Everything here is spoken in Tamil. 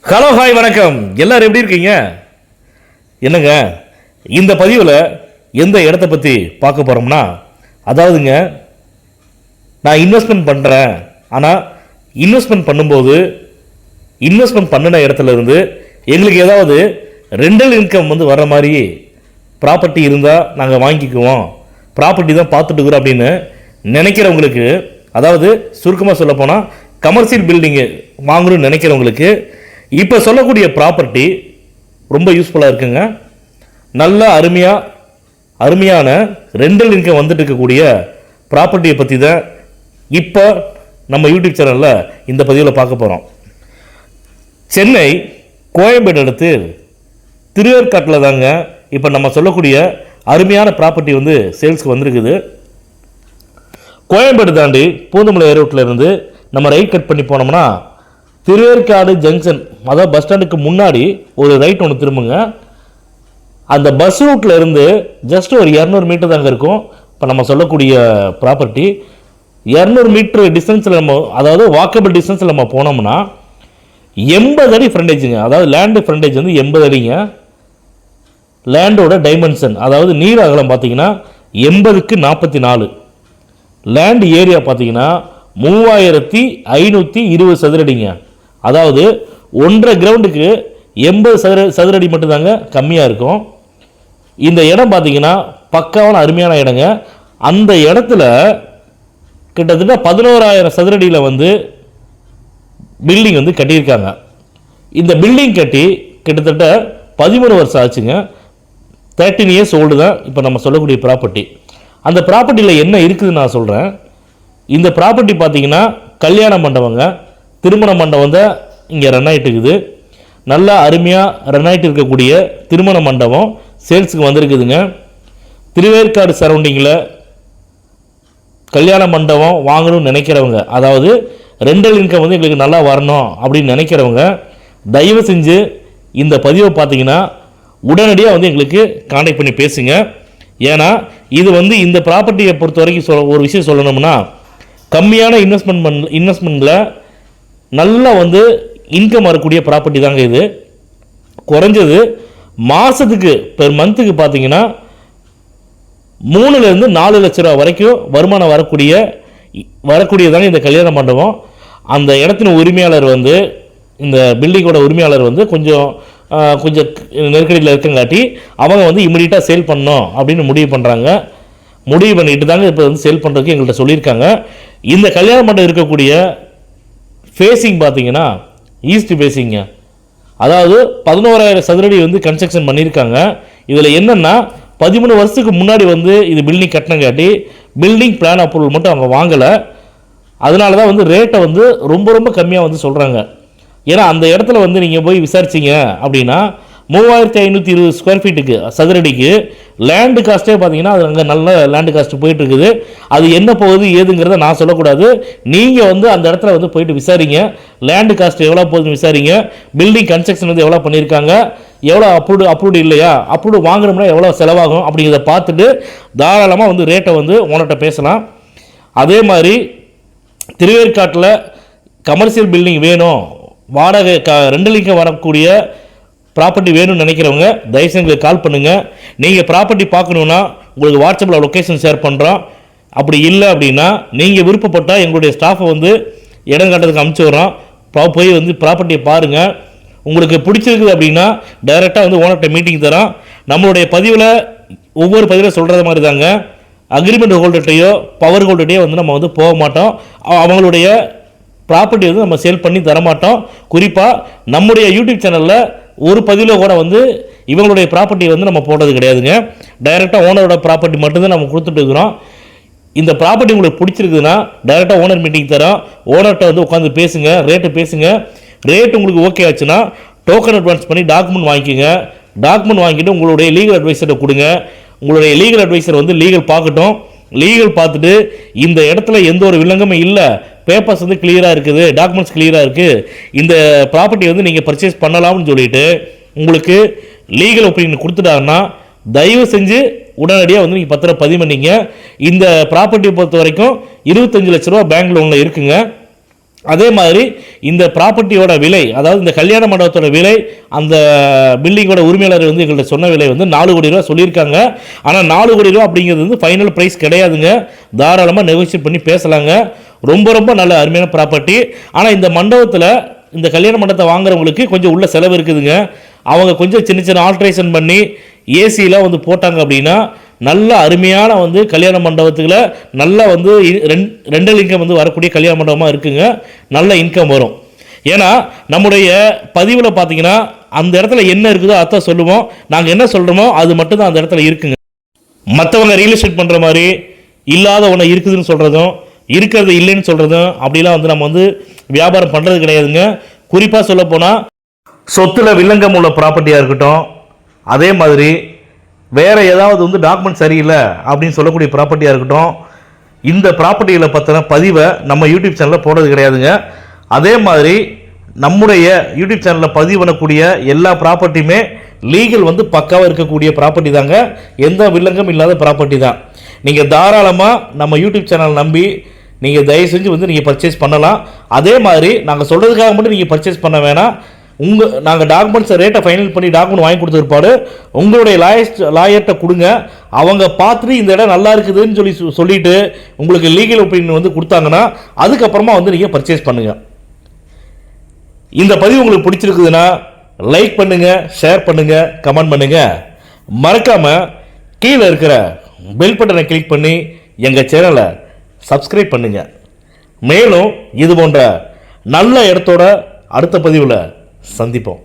ஹலோ ஹாய் வணக்கம். எல்லாரும் எப்படி இருக்கீங்க? என்னங்க இந்த பதிவில் எந்த இடத்த பற்றி பார்க்க போகிறோம்னா, அதாவதுங்க நான் இன்வெஸ்ட்மெண்ட் பண்ணுறேன். ஆனால் இன்வெஸ்ட்மெண்ட் பண்ணும்போது இன்வெஸ்ட்மெண்ட் பண்ணின இடத்துல இருந்து எங்களுக்கு ஏதாவது ரெண்டல் இன்கம் வந்து வர்ற மாதிரி ப்ராப்பர்ட்டி இருந்தால் நாங்கள் வாங்கிக்குவோம், ப்ராப்பர்ட்டி தான் பார்த்துட்டு இருக்கிறோம் அப்படின்னு நினைக்கிறவங்களுக்கு, அதாவது சுருக்கமாக சொல்ல போனால் கமர்ஷியல் பில்டிங்கு வாங்கணும்னு நினைக்கிறவங்களுக்கு இப்போ சொல்லக்கூடிய ப்ராப்பர்ட்டி ரொம்ப யூஸ்ஃபுல்லாக இருக்குங்க. நல்ல அருமையான ரெண்டல் இன்கம் வந்துட்டு இருக்கக்கூடிய ப்ராப்பர்ட்டியை பற்றி தான் இப்போ நம்ம யூடியூப் சேனலில் இந்த பதிவில் பார்க்க போகிறோம். சென்னை கோயம்பேடு அடுத்து திருவேற்காட்டில் தாங்க இப்போ நம்ம சொல்லக்கூடிய அருமையான ப்ராப்பர்ட்டி வந்து சேல்ஸ்க்கு வந்திருக்குது. கோயம்பேடு தாண்டி பூந்தமல்லி ஏரோட்டில் இருந்து நம்ம ரைட் கட் பண்ணி போனோம்னா திருவேற்காடு ஜங்ஷன், அதாவது பஸ் ஸ்டாண்டுக்கு முன்னாடி ஒரு ரைட் ஒன்று திரும்புங்க. அந்த பஸ் ரூட்டில் இருந்து ஜஸ்ட் ஒரு 200 மீட்டர் தாங்க இருக்கும் இப்போ நம்ம சொல்லக்கூடிய ப்ராப்பர்ட்டி. 200 மீட்டர் டிஸ்டன்ஸில் நம்ம, அதாவது வாக்கபிள் டிஸ்டன்ஸில் நம்ம போனோம்னா 80 அடி ஃப்ரண்டேஜுங்க. அதாவது லேண்டு ஃப்ரண்டேஜ் வந்து 80 அடிங்க. லேண்டோட டைமென்ஷன், அதாவது நீர் அகலம் பார்த்தீங்கன்னா 80க்கு 44. லேண்ட் ஏரியா பார்த்தீங்கன்னா 3520 சதுரடிங்க. அதாவது 1.5 கிரவுண்டுக்கு 80 சதுரடி மட்டும்தாங்க கம்மியாக இருக்கும். இந்த இடம் பார்த்தீங்கன்னா பக்காவான அருமையான இடங்க. அந்த இடத்துல கிட்டத்தட்ட 11,000 சதுரடியில் வந்து பில்டிங் வந்து கட்டியிருக்காங்க. இந்த பில்டிங் கட்டி கிட்டத்தட்ட 13 வருஷம் ஆச்சுங்க. 13 இயர்ஸ் ஓல்டு தான் இப்போ நம்ம சொல்லக்கூடிய ப்ராப்பர்ட்டி. அந்த ப்ராப்பர்ட்டியில் என்ன இருக்குதுன்னு நான் சொல்கிறேன். இந்த ப்ராப்பர்ட்டி பார்த்தீங்கன்னா கல்யாண மண்டபங்க, திருமண மண்டபம் தான் இங்கே ரன் ஆகிட்டு இருக்குது. நல்லா அருமையாக ரன் ஆகிட்டு இருக்கக்கூடிய திருமண மண்டபம் சேல்ஸுக்கு வந்திருக்குதுங்க. திருவேற்காடு சரௌண்டிங்கில் கல்யாண மண்டபம் வாங்கணும்னு நினைக்கிறவங்க, அதாவது ரெண்டல் இன்கம் வந்து எங்களுக்கு நல்லா வரணும் அப்படின்னு நினைக்கிறவங்க தயவு செஞ்சு இந்த பதிவை பார்த்தீங்கன்னா உடனடியாக வந்து எங்களுக்கு கான்டாக்ட் பண்ணி பேசுங்க. ஏன்னா இது வந்து இந்த ப்ராப்பர்ட்டியை பொறுத்த வரைக்கும் ஒரு விஷயம் சொல்லணும்னா, கம்மியான இன்வெஸ்ட்மெண்ட்டில் நல்லா வந்து இன்கம் வரக்கூடிய ப்ராப்பர்ட்டி தாங்க இது. குறைஞ்சது மாதத்துக்கு பெர் மந்த்துக்கு பார்த்தீங்கன்னா 3லேருந்து 4 லட்ச ரூபா வரைக்கும் வருமானம் வரக்கூடியதாங்க இந்த கல்யாண மண்டபம். அந்த இடத்தின் உரிமையாளர் வந்து, இந்த பில்டிங்கோட உரிமையாளர் வந்து கொஞ்சம் நெருக்கடியில் இருக்கங்காட்டி அவங்க வந்து இமிடியட்டாக சேல் பண்ணணும் அப்படின்னு முடிவு பண்ணுறாங்க. முடிவு பண்ணிட்டு தாங்க இப்போ வந்து சேல் பண்ணுறதுக்கு எங்கள்கிட்ட சொல்லியிருக்காங்க. இந்த கல்யாண மண்டபம் இருக்கக்கூடிய ஃபேஸிங் பார்த்தீங்கன்னா ஈஸ்ட் ஃபேஸிங்க. அதாவது 11,000 சதுரடி வந்து கன்ஸ்ட்ரக்ஷன் பண்ணியிருக்காங்க. இதில் என்னென்னா 13 வருஷத்துக்கு முன்னாடி வந்து இது பில்டிங் கட்டினங்காட்டி பில்டிங் பிளான் அப்ரூவல் மட்டும் அவங்க வாங்கலை. அதனால தான் வந்து ரேட்டை வந்து ரொம்ப கம்மியாக வந்து சொல்கிறாங்க. ஏன்னா அந்த இடத்துல வந்து நீங்கள் போய் விசாரிச்சிங்க அப்படின்னா 3520 ஸ்கொயர் ஃபீட்டுக்கு சதுரடிக்கு லேண்டு காஸ்ட்டே பார்த்தீங்கன்னா அது அங்கே நல்ல லேண்டு காஸ்ட்டு போயிட்டுருக்குது. அது என்ன போகுது ஏதுங்கிறத நான் சொல்லக்கூடாது. நீங்கள் வந்து அந்த இடத்துல வந்து போயிட்டு விசாரிங்க. லேண்டு காஸ்ட் எவ்வளோ போகுதுன்னு விசாரிங்க. பில்டிங் கன்ஸ்ட்ரக்ஷன் வந்து எவ்வளோ பண்ணியிருக்காங்க, எவ்வளோ அப்ரூவ்டு இல்லையா, அப்ரூவ்டு வாங்கணும்னா எவ்வளோ செலவாகும் அப்படிங்கிறத பார்த்துட்டு தாராளமாக வந்து ரேட்டை வந்து ஓனர்கிட்ட பேசலாம். அதே மாதிரி திருவேற்காட்டில் கமர்ஷியல் பில்டிங் வேணும், வாடகை ரெண்டல் இன்கம் வரக்கூடிய ப்ராப்பர்ட்டி வேணும்னு நினைக்கிறவங்க தயவுசெய்து எங்களுக்கு கால் பண்ணுங்கள். நீங்கள் ப்ராப்பர்ட்டி பார்க்கணுன்னா உங்களுக்கு வாட்ஸ்அப்பில் லொக்கேஷன் ஷேர் பண்ணுறோம். அப்படி இல்லை அப்படின்னா நீங்கள் விருப்பப்பட்டால் எங்களுடைய ஸ்டாஃபை வந்து இடம் காட்டுறதுக்கு அனுப்பிச்சி விட்றோம். போய் வந்து ப்ராப்பர்ட்டியை பாருங்கள். உங்களுக்கு பிடிச்சிருக்குது அப்படின்னா டைரெக்டாக வந்து ஓனர்கிட்ட மீட்டிங் தரோம். நம்மளுடைய பதிவில் ஒவ்வொரு பதிவில் சொல்கிறது மாதிரி தாங்க, அக்ரிமெண்ட் ஹோல்டர்கிட்டையோ பவர் ஹோல்டர்கிட்டையோ வந்து நம்ம வந்து போக மாட்டோம். அவங்களுடைய ப்ராப்பர்ட்டி வந்து நம்ம சேல் பண்ணி தரமாட்டோம். குறிப்பாக நம்முடைய யூடியூப் சேனலில் ஒரு பதிவில் கூட வந்து இவங்களுடைய ப்ராப்பர்ட்டியை வந்து நம்ம போடுறது கிடையாதுங்க. டைரெக்டாக ஓனரோட ப்ராப்பர்ட்டி மட்டும்தான் நம்ம கொடுத்துட்டு இருக்கிறோம். இந்த ப்ராப்பர்ட்டி உங்களுக்கு பிடிச்சிருக்குதுன்னா டைரெக்டாக ஓனர் மீட்டிங் தரோம். ஓனர்கிட்ட வந்து உட்காந்து பேசுங்க, ரேட்டு பேசுங்க. ரேட் உங்களுக்கு ஓகே ஆச்சுன்னா டோக்கன் அட்வான்ஸ் பண்ணி டாக்குமெண்ட் வாங்கிக்கோங்க. டாக்குமெண்ட் வாங்கிட்டு உங்களுடைய லீகல் அட்வைசரை கொடுங்க. உங்களுடைய லீகல் அட்வைசர் வந்து லீகல் பார்க்கட்டும். லீகல் பார்த்துட்டு இந்த இடத்துல எந்த ஒரு வில்லங்கமும் இல்லை, பேப்பர்ஸ் வந்து கிளியராக இருக்குது, டாக்குமெண்ட்ஸ் கிளியராக இருக்குது, இந்த ப்ராப்பர்ட்டி வந்து நீங்கள் பர்ச்சேஸ் பண்ணலாம்னு சொல்லிட்டு உங்களுக்கு லீகல் ஒப்பீனியன் கொடுத்துட்டாங்கன்னா தயவு செஞ்சு உடனடியாக வந்து நீங்கள் பத்திரம் பதிவு பண்ணிங்க. இந்த ப்ராப்பர்ட்டியை பொறுத்த வரைக்கும் 25 லட்ச ரூபா பேங்க் லோனில் இருக்குங்க. அதே மாதிரி இந்த ப்ராப்பர்ட்டியோட விலை, அதாவது இந்த கல்யாண மண்டபத்தோட விலை, அந்த பில்டிங்கோட உரிமையாளர் வந்து எங்கள்கிட்ட சொன்ன விலை வந்து 4 கோடி ரூபா சொல்லியிருக்காங்க. ஆனால் 4 கோடி ரூபா அப்படிங்கிறது வந்து ஃபைனல் ப்ரைஸ் கிடையாதுங்க. தாராளமாக நெகோஷியேட் பண்ணி பேசலாங்க. ரொம்ப ரொம்ப நல்ல அருமையான ப்ராப்பர்ட்டி. ஆனால் இந்த மண்டபத்தில், இந்த கல்யாண மண்டபத்தை வாங்குறவங்களுக்கு கொஞ்சம் உள்ள செலவு இருக்குதுங்க. அவங்க கொஞ்சம் சின்ன சின்ன ஆல்ட்ரேஷன் பண்ணி ஏசிலாம் வந்து போட்டாங்க அப்படின்னா நல்ல அருமையான வந்து கல்யாண மண்டபத்துக்குள்ள நல்லா வந்து ரெண்டல் இன்கம் வந்து வரக்கூடிய கல்யாண மண்டபமாக இருக்குங்க. நல்ல இன்கம் வரும். ஏன்னா நம்முடைய பதிவில் பார்த்தீங்கன்னா அந்த இடத்துல என்ன இருக்குதோ அதை சொல்லுவோம். நாங்கள் என்ன சொல்கிறோமோ அது மட்டும் தான் அந்த இடத்துல இருக்குங்க. மற்றவங்க ரியல் எஸ்டேட் பண்ணுற மாதிரி இல்லாத ஒன்று இருக்குதுன்னு சொல்கிறதும் இருக்கிறது இல்லைன்னு சொல்கிறதும் அப்படிலாம் வந்து நம்ம வந்து வியாபாரம் பண்ணுறது கிடையாதுங்க. குறிப்பாக சொல்லப்போனால் சொத்தில் வில்லங்கம் உள்ள ப்ராப்பர்ட்டியாக இருக்கட்டும், அதே மாதிரி வேறு ஏதாவது வந்து டாக்குமெண்ட் சரியில்லை அப்படின்னு சொல்லக்கூடிய ப்ராப்பர்ட்டியாக இருக்கட்டும், இந்த ப்ராப்பர்ட்டிகளை பற்றின பதிவை நம்ம யூடியூப் சேனலில் போடுறது கிடையாதுங்க. அதே மாதிரி நம்முடைய யூடியூப் சேனலில் பதிவு பண்ணக்கூடிய எல்லா ப்ராப்பர்ட்டியுமே லீகல் வந்து பக்காவாக இருக்கக்கூடிய ப்ராப்பர்ட்டி தாங்க. எந்த வில்லங்கம் இல்லாத ப்ராப்பர்ட்டி தான். நீங்கள் தாராளமாக நம்ம யூடியூப் சேனல் நம்பி நீங்கள் தயவு செஞ்சு வந்து நீங்கள் பர்ச்சேஸ் பண்ணலாம். அதே மாதிரி நாங்கள் சொல்கிறதுக்காக மட்டும் நீங்கள் பர்ச்சேஸ் பண்ண வேணாம். நாங்கள் டாக்குமெண்ட்ஸை ரேட்டை ஃபைனல் பண்ணி டாக்குமெண்ட் வாங்கி கொடுத்துருப்பாடு உங்களுடைய லாயர்கிட்ட கொடுங்க. அவங்க பார்த்துட்டு இந்த இடம் நல்லா இருக்குதுன்னு சொல்லிட்டு உங்களுக்கு லீகல் ஒப்பீனியன் வந்து கொடுத்தாங்கன்னா அதுக்கப்புறமா வந்து நீங்கள் பர்ச்சேஸ் பண்ணுங்கள். இந்த பதிவு உங்களுக்கு பிடிச்சிருக்குதுன்னா லைக் பண்ணுங்கள், ஷேர் பண்ணுங்கள், கமெண்ட் பண்ணுங்கள். மறக்காமல் கீழே இருக்கிற பெல் பட்டனை கிளிக் பண்ணி எங்கள் சேனலை சப்ஸ்கிரைப் பண்ணுங்கள். மேலும் இது போன்ற நல்ல இடத்தோட அடுத்த பதிவில் சந்திப்போம்.